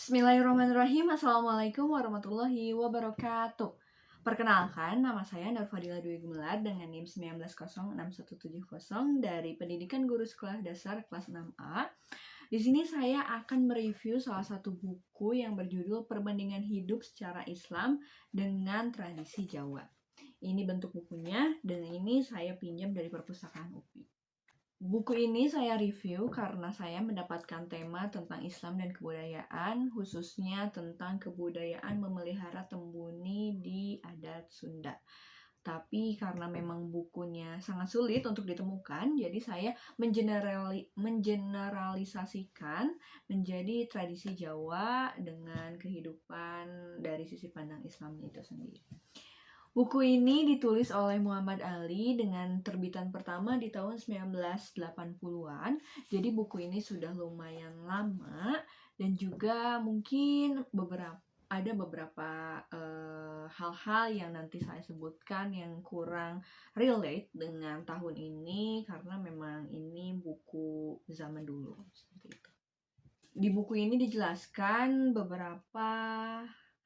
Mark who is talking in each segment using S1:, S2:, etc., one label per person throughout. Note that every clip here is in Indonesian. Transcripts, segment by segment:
S1: Bismillahirrahmanirrahim. Assalamualaikum warahmatullahi wabarakatuh. Perkenalkan, nama saya Nur Fadila Dwi Gumelar dengan NIM 19061170 dari Pendidikan Guru Sekolah Dasar kelas 6A. Di sini saya akan mereview salah satu buku yang berjudul Perbandingan Hidup Secara Islam dengan Tradisi Jawa. Ini bentuk bukunya dan ini saya pinjam dari perpustakaan UPI. Buku ini saya review karena saya mendapatkan tema tentang Islam dan kebudayaan, khususnya tentang kebudayaan memelihara tembuni di adat Sunda. Tapi karena memang bukunya sangat sulit untuk ditemukan, jadi saya mengeneralisasikan menjadi tradisi Jawa dengan kehidupan dari sisi pandang Islam itu sendiri. Buku ini ditulis oleh Muhammad Ali dengan terbitan pertama di tahun 1980-an. Jadi buku ini sudah lumayan lama dan juga mungkin ada beberapa hal-hal yang nanti saya sebutkan yang kurang relate dengan tahun ini karena memang ini buku zaman dulu seperti itu. Di buku ini dijelaskan beberapa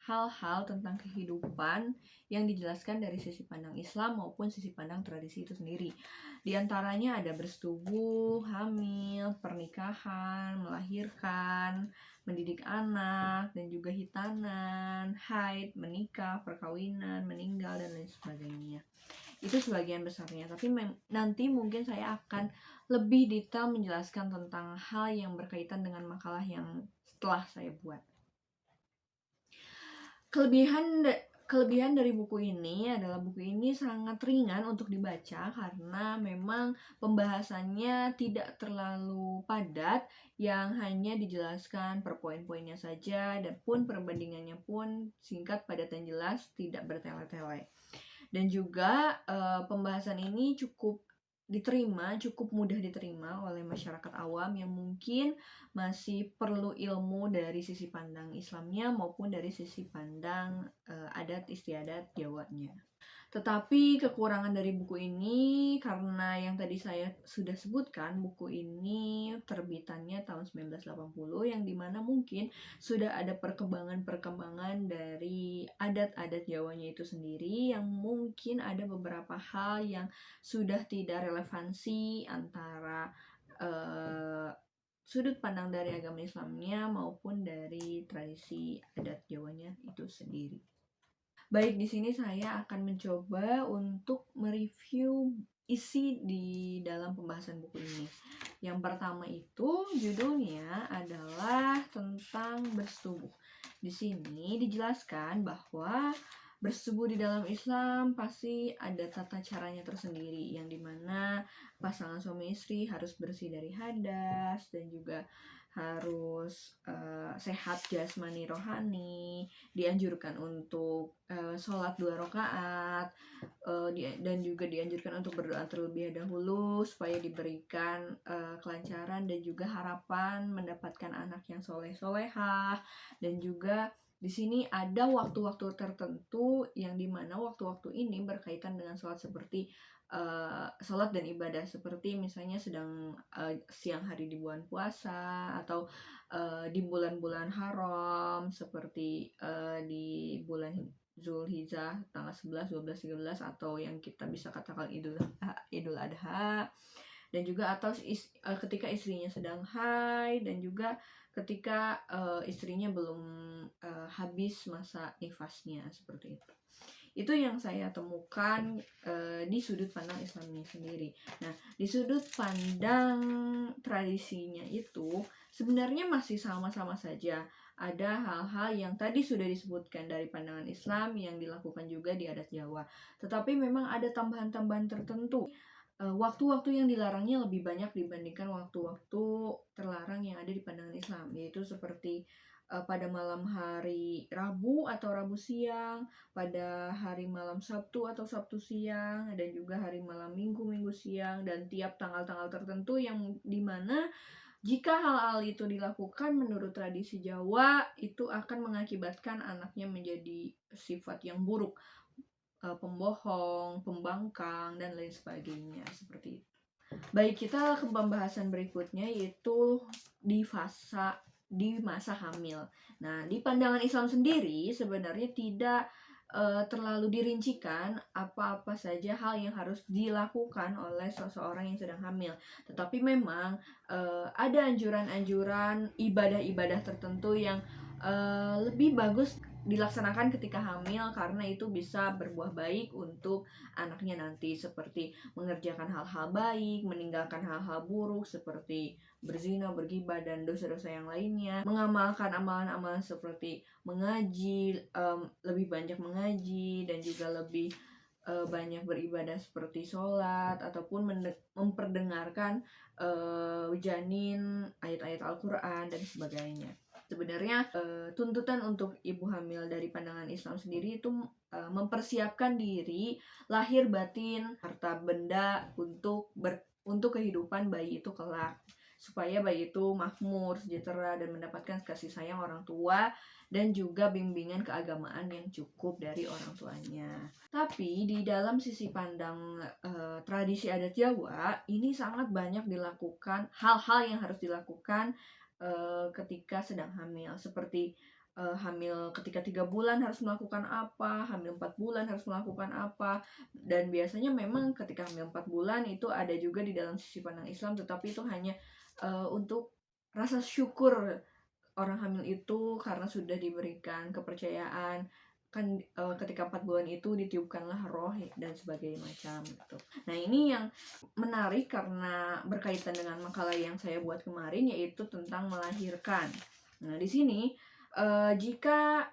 S1: hal-hal tentang kehidupan yang dijelaskan dari sisi pandang Islam maupun sisi pandang tradisi itu sendiri. Di antaranya ada bersetubuh, hamil, pernikahan, melahirkan, mendidik anak, dan juga hitanan, haid, menikah, perkawinan, meninggal, dan lain sebagainya. Itu sebagian besarnya, tapi nanti mungkin saya akan lebih detail menjelaskan tentang hal yang berkaitan dengan makalah yang setelah saya buat. Kelebihan dari buku ini adalah buku ini sangat ringan untuk dibaca karena memang pembahasannya tidak terlalu padat yang hanya dijelaskan per poin-poinnya saja dan pun perbandingannya pun singkat, padat, dan jelas, tidak bertele-tele. Dan juga pembahasan ini cukup mudah diterima oleh masyarakat awam yang mungkin masih perlu ilmu dari sisi pandang Islamnya maupun dari sisi pandang adat istiadat Jawanya. Tetapi kekurangan dari buku ini karena yang tadi saya sudah sebutkan, buku ini terbitannya tahun 1980 yang dimana mungkin sudah ada perkembangan-perkembangan dari adat-adat Jawanya itu sendiri yang mungkin ada beberapa hal yang sudah tidak relevansi antara sudut pandang dari agama Islamnya maupun dari tradisi adat Jawanya itu sendiri. Baik, di sini saya akan mencoba untuk mereview isi di dalam pembahasan buku ini. Yang pertama itu judulnya adalah tentang bersetubuh. Di sini dijelaskan bahwa bersetubuh di dalam Islam pasti ada tata caranya tersendiri, yang dimana pasangan suami istri harus bersih dari hadas dan juga harus sehat jasmani rohani, dianjurkan untuk sholat 2 rakaat, dan juga dianjurkan untuk berdoa terlebih dahulu supaya diberikan kelancaran dan juga harapan mendapatkan anak yang soleh-solehah. Dan juga di sini ada waktu-waktu tertentu yang dimana waktu-waktu ini berkaitan dengan sholat seperti sholat dan ibadah, seperti misalnya sedang siang hari di bulan puasa atau di bulan-bulan haram seperti di bulan Zulhijjah tanggal 11, 12, 13 atau yang kita bisa katakan Idul Adha, dan juga atau ketika istrinya sedang haid dan juga ketika istrinya belum habis masa nifasnya, seperti itu. Itu yang saya temukan di sudut pandang Islamnya sendiri. Nah, di sudut pandang tradisinya itu sebenarnya masih sama-sama saja. Ada hal-hal yang tadi sudah disebutkan dari pandangan Islam yang dilakukan juga di adat Jawa. Tetapi memang ada tambahan-tambahan tertentu. Waktu-waktu yang dilarangnya lebih banyak dibandingkan waktu-waktu terlarang yang ada di pandangan Islam, yaitu seperti pada malam hari Rabu atau Rabu siang, pada hari malam Sabtu atau Sabtu siang, dan juga hari malam Minggu siang, dan tiap tanggal-tanggal tertentu yang dimana jika hal-hal itu dilakukan menurut tradisi Jawa itu akan mengakibatkan anaknya menjadi sifat yang buruk, pembohong, pembangkang, dan lain sebagainya, seperti itu. Baik, kita ke pembahasan berikutnya yaitu di fasa di masa hamil. Nah, di pandangan Islam sendiri sebenarnya tidak terlalu dirincikan apa-apa saja hal yang harus dilakukan oleh seseorang yang sedang hamil. Tetapi memang ada anjuran-anjuran ibadah-ibadah tertentu yang lebih bagus dilaksanakan ketika hamil karena itu bisa berbuah baik untuk anaknya nanti, seperti mengerjakan hal-hal baik, meninggalkan hal-hal buruk seperti berzina, bergibah, dan dosa-dosa yang lainnya, mengamalkan amalan-amalan seperti mengaji, lebih banyak mengaji, dan juga lebih banyak beribadah seperti sholat, ataupun memperdengarkan janin, ayat-ayat Al-Quran, dan sebagainya. Sebenarnya tuntutan untuk ibu hamil dari pandangan Islam sendiri itu mempersiapkan diri lahir batin harta benda untuk kehidupan bayi itu kelak, supaya bayi itu makmur, sejahtera, dan mendapatkan kasih sayang orang tua dan juga bimbingan keagamaan yang cukup dari orang tuanya. Tapi di dalam sisi pandang tradisi adat Jawa, ini sangat banyak dilakukan hal-hal yang harus dilakukan ketika sedang hamil, seperti hamil ketika 3 bulan harus melakukan apa, hamil 4 bulan harus melakukan apa, dan biasanya memang ketika hamil 4 bulan itu ada juga di dalam sisi pandang Islam, tetapi itu hanya untuk rasa syukur orang hamil itu karena sudah diberikan kepercayaan kan ketika 4 bulan itu ditiupkanlah roh dan sebagainya macam gitu. Nah, ini yang menarik karena berkaitan dengan makalah yang saya buat kemarin, yaitu tentang melahirkan. Nah, di sini jika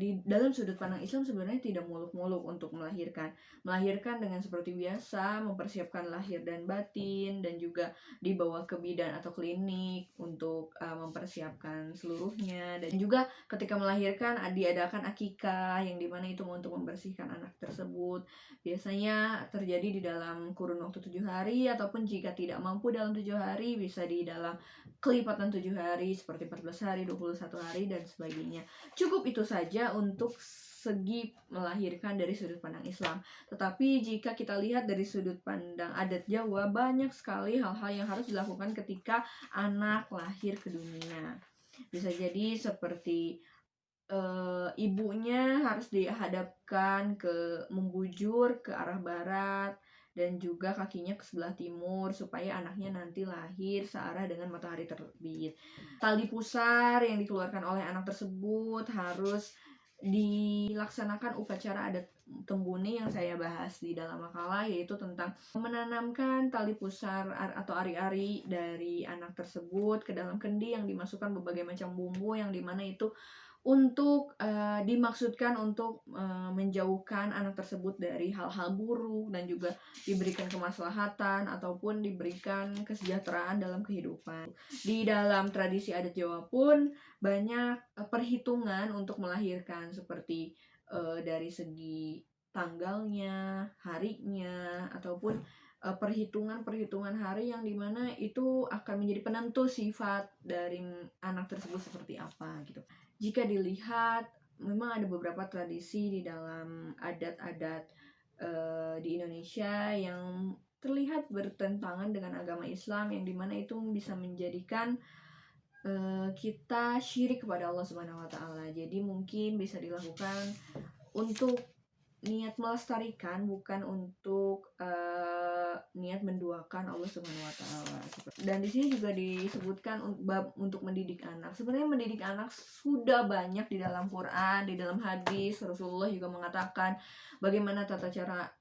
S1: di dalam sudut pandang Islam sebenarnya tidak muluk-muluk untuk melahirkan dengan seperti biasa, mempersiapkan lahir dan batin, dan juga dibawa ke bidan atau klinik untuk mempersiapkan seluruhnya. Dan juga ketika melahirkan diadakan akikah, yang dimana itu untuk membersihkan anak tersebut. Biasanya terjadi di dalam kurun waktu 7 hari, ataupun jika tidak mampu dalam 7 hari bisa di dalam kelipatan 7 hari seperti 14 hari, 21 hari, dan sebagainya. Cukup itu saja untuk segi melahirkan dari sudut pandang Islam. Tetapi jika kita lihat dari sudut pandang adat Jawa, banyak sekali hal-hal yang harus dilakukan ketika anak lahir ke dunia. Bisa jadi seperti ibunya harus dihadapkan membujur ke arah barat, dan juga kakinya ke sebelah timur supaya anaknya nanti lahir searah dengan matahari terbit. Tali pusar yang dikeluarkan oleh anak tersebut harus dilaksanakan upacara adat Tembuni yang saya bahas di dalam makalah, yaitu tentang menanamkan tali pusar atau ari-ari dari anak tersebut ke dalam kendi yang dimasukkan berbagai macam bumbu, yang dimana itu untuk dimaksudkan untuk menjauhkan anak tersebut dari hal-hal buruk, dan juga diberikan kemaslahatan ataupun diberikan kesejahteraan dalam kehidupan. Di dalam tradisi adat Jawa pun banyak perhitungan untuk melahirkan, seperti dari segi tanggalnya, harinya, ataupun perhitungan hari yang dimana itu akan menjadi penentu sifat dari anak tersebut seperti apa gitu. Jika dilihat, memang ada beberapa tradisi di dalam adat-adat di Indonesia yang terlihat bertentangan dengan agama Islam, yang dimana itu bisa menjadikan kita syirik kepada Allah Subhanahu wa Ta'ala. Jadi mungkin bisa dilakukan untuk niat melestarikan, bukan untuk niat menduakan Allah Subhanahu wa Ta'ala. Dan di sini juga disebutkan bab untuk mendidik anak. Sebenarnya mendidik anak sudah banyak di dalam Quran, di dalam hadis. Rasulullah juga mengatakan bagaimana tata cara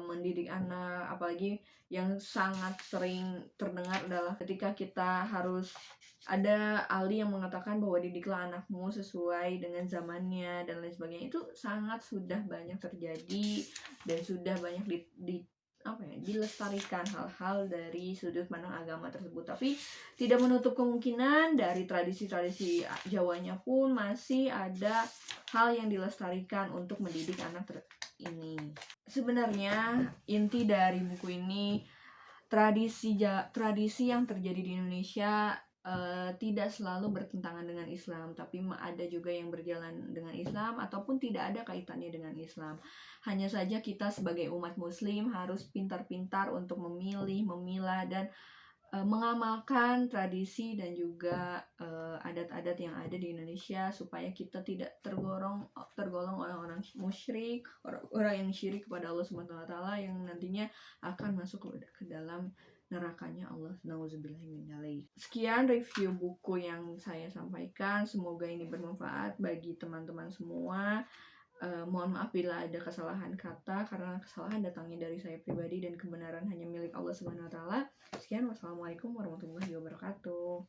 S1: mendidik anak. Apalagi yang sangat sering terdengar adalah ketika kita harus ada ahli yang mengatakan bahwa didiklah anakmu sesuai dengan zamannya dan lain sebagainya. Itu sangat sudah banyak terjadi dan sudah banyak dilestarikan hal-hal dari sudut pandang agama tersebut. Tapi tidak menutup kemungkinan dari tradisi-tradisi Jawanya pun masih ada hal yang dilestarikan untuk mendidik anak ini. Sebenarnya inti dari buku ini, tradisi yang terjadi di Indonesia tidak selalu bertentangan dengan Islam, tapi ada juga yang berjalan dengan Islam ataupun tidak ada kaitannya dengan Islam. Hanya saja kita sebagai umat muslim harus pintar-pintar untuk memilih, memilah, dan mengamalkan tradisi dan juga adat-adat yang ada di Indonesia supaya kita tidak tergolong orang-orang musyrik, orang yang syirik kepada Allah Subhanahu wa taala yang nantinya akan masuk ke dalam nerakanya Allah. Nauzubillahimindzalik. Sekian review buku yang saya sampaikan. Semoga ini bermanfaat bagi teman-teman semua. Mohon maaf bila ada kesalahan kata karena kesalahan datangnya dari saya pribadi dan kebenaran hanya milik Allah Subhanahu wa taala. Sekian, wassalamualaikum warahmatullahi wabarakatuh.